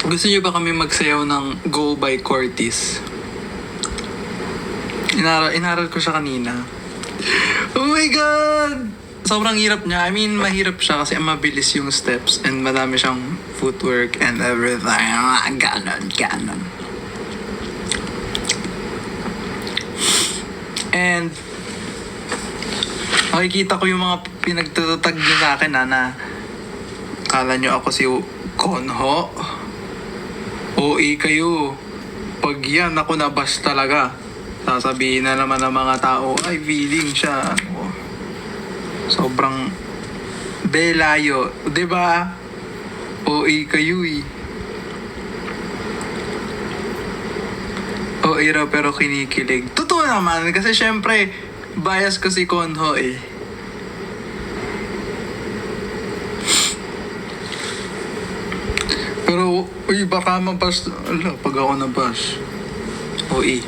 Gusto niyo ba kami magsayaw ng Go by Cortis? Inaral ko siya kanina. Oh my God! Sobrang hirap niya. I mean, mahirap siya kasi mabilis yung steps and madami siyang footwork and everything. Ganon. And makikita ko yung mga pinagtutatag niya sa akin na kala nyo ako si Konho. OA kayo. Pag yan ako nabas talaga, sasabihin na naman ng mga tao, ay feeling siya. Sobrang belayo. Diba? OA kayo eh. OA raw pero kinikilig. Totoo naman kasi syempre bias ko si Konho eh. Pero, uy, baka mabas. Ala, pag ako nabas. OA.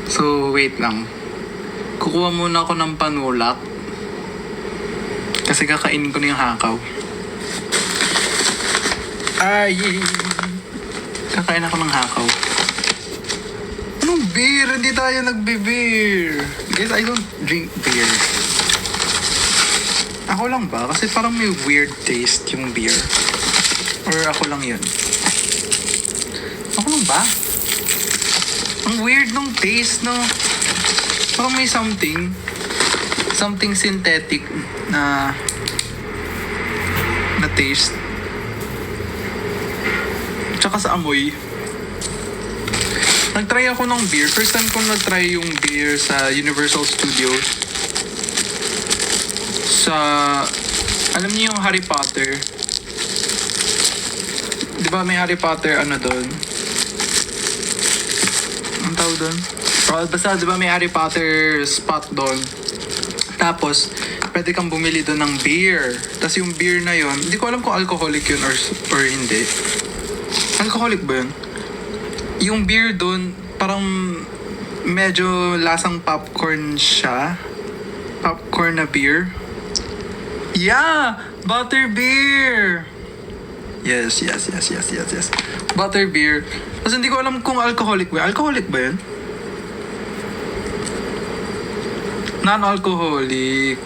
So, wait lang. Kukuha muna ako ng panulak. Kasi kakainin ko na yung hakaw. Ay! Kakain ako ng hakaw. Anong beer? Hindi tayo nagbe-beer. Guys, I don't drink beer. Ako lang ba? Kasi parang may weird taste yung beer. Or ako lang yun? Ako lang ba? Ang weird nung taste, no? Parang may something synthetic na taste. Tsaka sa amoy. Nag-try ako ng beer. First time kong nag-try yung beer sa Universal Studios. Sa, alam niyo yung Harry Potter? Di ba may Harry Potter ano doon? Ang tawag doon? Basta di ba may Harry Potter spot doon? Tapos, pwede kang bumili doon ng beer. Tapos yung beer na yon, hindi ko alam kung alcoholic yun or hindi. Alcoholic ba yun? Yung beer doon, parang medyo lasang popcorn siya. Popcorn na beer. Yeah! Butter beer! Yes. Butter beer. Tapos hindi ko alam kung alcoholic ba. Alcoholic ba yun? Non-alcoholic.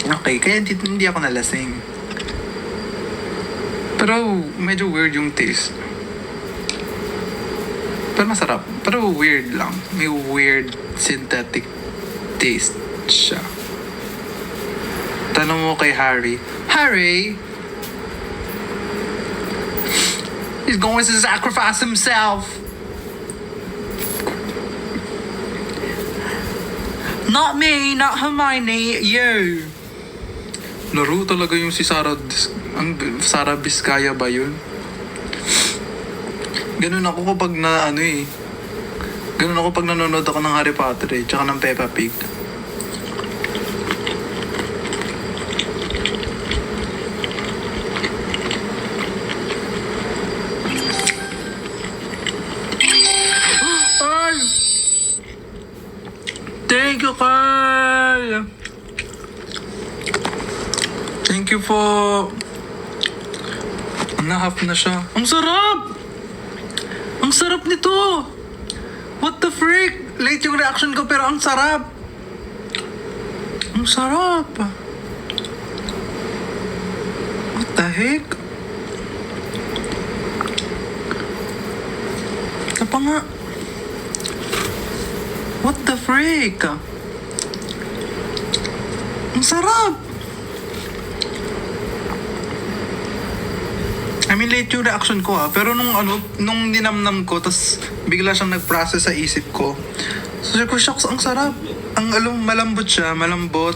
Okay, kaya hindi ako nalasing. Pero medyo weird yung taste. Pero masarap. Pero weird lang. May weird synthetic taste siya. Tanong mo kay Harry. Harry! He's going to sacrifice himself. Not me, not Hermione, you. Laro talaga yung si Sarah Vizcaya ba yun? Ganun ako kapag Ganun ako pag nanonood ako ng Harry Potter eh, tsaka ng Peppa Pig. Ay! Thank you, Carl! Thank you po. Nahap na siya. Ang sarap! Ang sarap nito! What the frick? Late yung reaction ko pero ang sarap! Ang sarap! What the heck? Apa nga? What the frick? Ang sarap! I mean, late yung reaction ko pero nung dinamnam ko, tas bigla siyang nag-process sa isip ko. So, sabi ko, shucks, ang sarap. Ang malambot siya,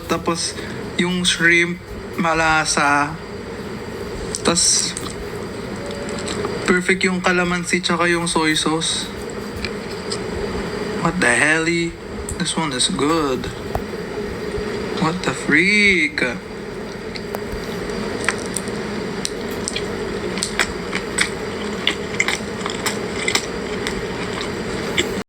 tapos yung shrimp, malasa. Tas, perfect yung calamansi tsaka yung soy sauce. What the hell? This one is good. What the freak?